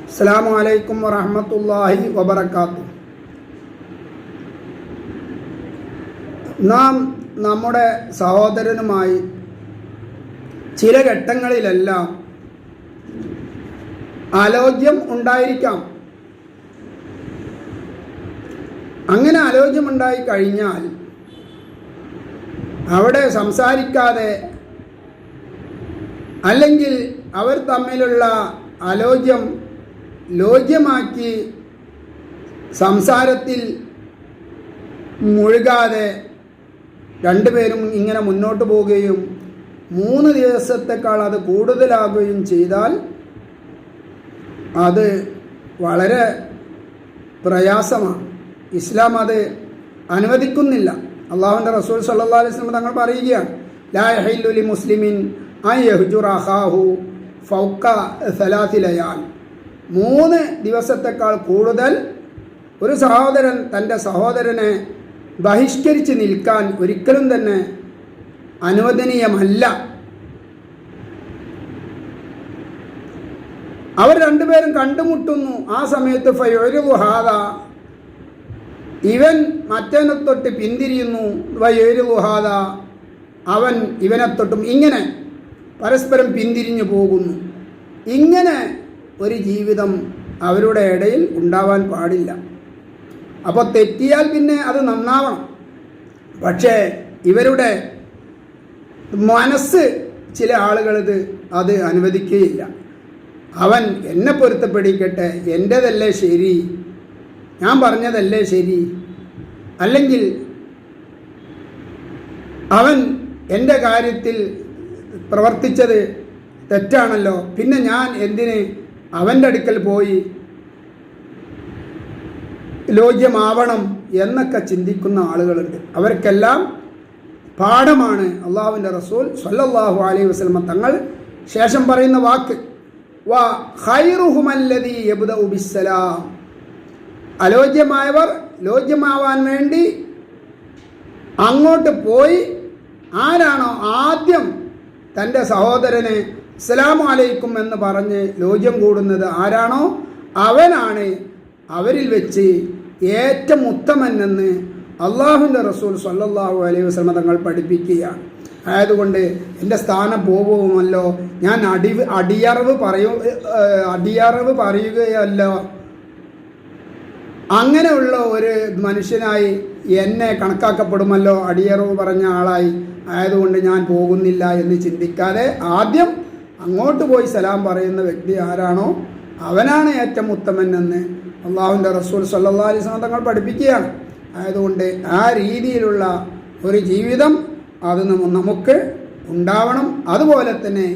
അസ്സലാമു അലൈക്കും വറഹ്മത്തുള്ളാഹി വബറകാതുഹു. നാം നമ്മുടെ സഹോദരനുമായി ചില ഘട്ടങ്ങളിലെല്ലാം ആലോചന ഉണ്ടായിരിക്കാം. അങ്ങനെ ആലോചന ഉണ്ടായി കഴിഞ്ഞാൽ അവിടെ സംസാരിക്കാതെ, അല്ലെങ്കിൽ അവർ തമ്മിലുള്ള ആലോചന ലോജ്യമാക്കി സംസാരത്തിൽ മുഴുകാതെ രണ്ടുപേരും ഇങ്ങനെ മുന്നോട്ട് പോവുകയും 3 ദിവസത്തേക്കാൾ അത് കൂടുതലാകുകയും ചെയ്താൽ അത് വളരെ പ്രയാസമാണ്. ഇസ്ലാം അത് അനുവദിക്കുന്നില്ല. അള്ളാഹുവിൻ്റെ റസൂൽ സല്ലല്ലാഹു അലൈഹി വസല്ലം തങ്ങൾ പറയുകയാണ്, ലാ യഹില്ലു ലി മുസ്ലിമിൻ അൻ യഹ്ജുറ അഖാഹു ഫൗക 3 ലയാൽ. 3 ദിവസത്തേക്കാൾ കൂടുതൽ ഒരു സഹോദരൻ തൻ്റെ സഹോദരനെ ബഹിഷ്കരിച്ച് നിൽക്കാൻ ഒരിക്കലും തന്നെ അനുവദനീയമല്ല. അവർ രണ്ടുപേരും കണ്ടുമുട്ടുന്നു. ആ സമയത്ത് ഫയുരിദു ഹാദാ, ഇവൻ മറ്റവനെ തൊട്ട് പിന്തിരിയുന്നു. വയുരിദു ഹാദാ, അവൻ ഇവനെ തൊട്ടും ഇങ്ങനെ പരസ്പരം പിന്തിരിഞ്ഞു പോകുന്നു. ഇങ്ങനെ ഒരു ജീവിതം അവരുടെ ഇടയിൽ ഉണ്ടാവാൻ പാടില്ല. അപ്പോൾ തെറ്റിയാൽ പിന്നെ അത് നന്നാവണം. പക്ഷേ ഇവരുടെ മനസ്സ് ചില ആളുകളത് അത് അനുവദിക്കുകയില്ല. അവൻ എന്നെ പൊരുത്തപ്പെടിക്കട്ടെ, എൻ്റേതല്ലേ ശരി, ഞാൻ പറഞ്ഞതല്ലേ ശരി, അല്ലെങ്കിൽ അവൻ എൻ്റെ കാര്യത്തിൽ പ്രവർത്തിച്ചത് തെറ്റാണല്ലോ, പിന്നെ ഞാൻ എന്തിന് അവൻ്റെ അടുക്കൽ പോയി ലോജ്യമാവണം എന്നൊക്കെ ചിന്തിക്കുന്ന ആളുകളുണ്ട്. അവർക്കെല്ലാം പാഠമാണ് അള്ളാഹുവിൻ്റെ റസൂൽ സ്വല്ലല്ലാഹു അലൈഹി വസല്ലം തങ്ങൾ ശേഷം പറയുന്ന വാക്ക്, വ ഖൈറുഹുമല്ലദീ യബ്ദഉ ബിസ്സലാം. അലോജ്യമായവർ ലോജ്യമാവാൻ വേണ്ടി അങ്ങോട്ട് പോയി ആരാണോ ആദ്യം തൻ്റെ സഹോദരനെ അസ്സലാമു അലൈക്കും എന്ന് പറഞ്ഞ് ലോജ്യം കൂടുന്നത് ആരാണോ അവനാണ് അവരിൽ വെച്ച് ഏറ്റവും ഉത്തമനെന്ന് അള്ളാഹുവിൻ്റെ റസൂൽ സ്വല്ലല്ലാഹു അലൈഹി വസല്ലം തങ്ങൾ പഠിപ്പിക്കുകയാണ്. ആയതുകൊണ്ട് എൻ്റെ സ്ഥാനം പോകുമല്ലോ, ഞാൻ അടിയറവ് പറയുകയല്ലോ, അങ്ങനെയുള്ള ഒരു മനുഷ്യനായി എന്നെ കണക്കാക്കപ്പെടുമല്ലോ അടിയറവ് പറഞ്ഞ ആളായി, ആയതുകൊണ്ട് ഞാൻ പോകുന്നില്ല എന്ന് ചിന്തിക്കാതെ ആദ്യം അങ്ങോട്ട് പോയി സലാം പറയുന്ന വ്യക്തി ആരാണോ അവനാണ് ഏറ്റവും ഉത്തമൻ എന്ന് അള്ളാഹുവിൻ്റെ റസൂൽ സല്ലല്ലാഹു അലൈഹി വസല്ലം തങ്ങൾ പഠിപ്പിക്കുകയാണ്. ആയതുകൊണ്ട് ആ രീതിയിലുള്ള ഒരു ജീവിതം അത് നമുക്ക് ഉണ്ടാവണം. അതുപോലെ തന്നെ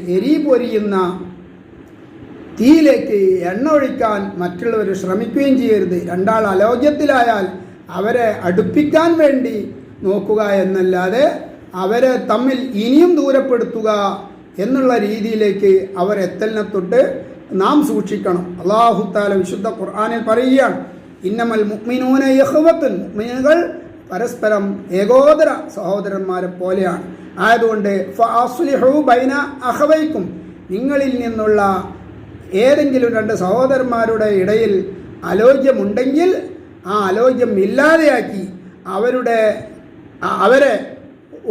പൊരിയുന്ന തീയിലേക്ക് എണ്ണ ഒഴിക്കാൻ മറ്റുള്ളവർ ശ്രമിക്കുകയും ചെയ്യരുത്. രണ്ടാൾ അലോചനത്തിലായാൽ അവരെ അടുപ്പിക്കാൻ വേണ്ടി നോക്കുക എന്നല്ലാതെ അവരെ തമ്മിൽ ഇനിയും ദൂരപ്പെടുത്തുക എന്നുള്ള രീതിയിലേക്ക് അവരെത്തലിനെ തൊട്ട് നാം സൂക്ഷിക്കണം. അല്ലാഹു തആല വിശുദ്ധ ഖുർആനിൽ പറയുകയാണ്, ഇന്നമൽ മുഅ്മിനൂന ഇഖ്വത്തുൻ, മുഅ്മിനുകൾ പരസ്പരം ഏകോദര സഹോദരന്മാരെ പോലെയാണ്. ആയതുകൊണ്ട് ഫഅസ്ലിഹു ബൈന അഖവൈക്കും, നിങ്ങളിൽ നിന്നുള്ള ഏതെങ്കിലും 2 സഹോദരന്മാരുടെ ഇടയിൽ ആലോചനയുണ്ടെങ്കിൽ ആ ആലോചന ഇല്ലാതെയാക്കി അവരെ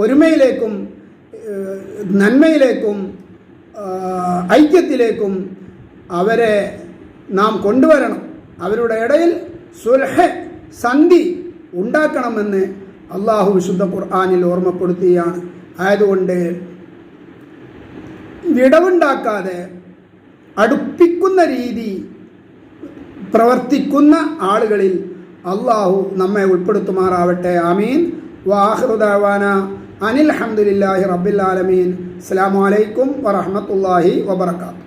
ഒരുമയിലേക്കും നന്മയിലേക്കും ഐക്യത്തിലേക്കും അവരെ നാം കൊണ്ടുവരണം. അവരുടെ ഇടയിൽ സുൽഹ്, സന്ധി ഉണ്ടാക്കണമെന്ന് അള്ളാഹു വിശുദ്ധ ഖുർആനിൽ ഓർമ്മപ്പെടുത്തുകയാണ്. ആയതുകൊണ്ട് വിടവുണ്ടാക്കാതെ അടുപ്പിക്കുന്ന രീതി പ്രവർത്തിക്കുന്ന ആളുകളിൽ അള്ളാഹു നമ്മെ ഉൾപ്പെടുത്തുമാറാവട്ടെ. ആമീൻ. വആഖിറു ദഅവാന അനിൽ ഹംദുലില്ലാഹി റബ്ബിൽ ആലമീൻ. അസ്സലാമു അലൈക്കും വറഹ്മത്തുള്ളാഹി വബറകാതുഹു.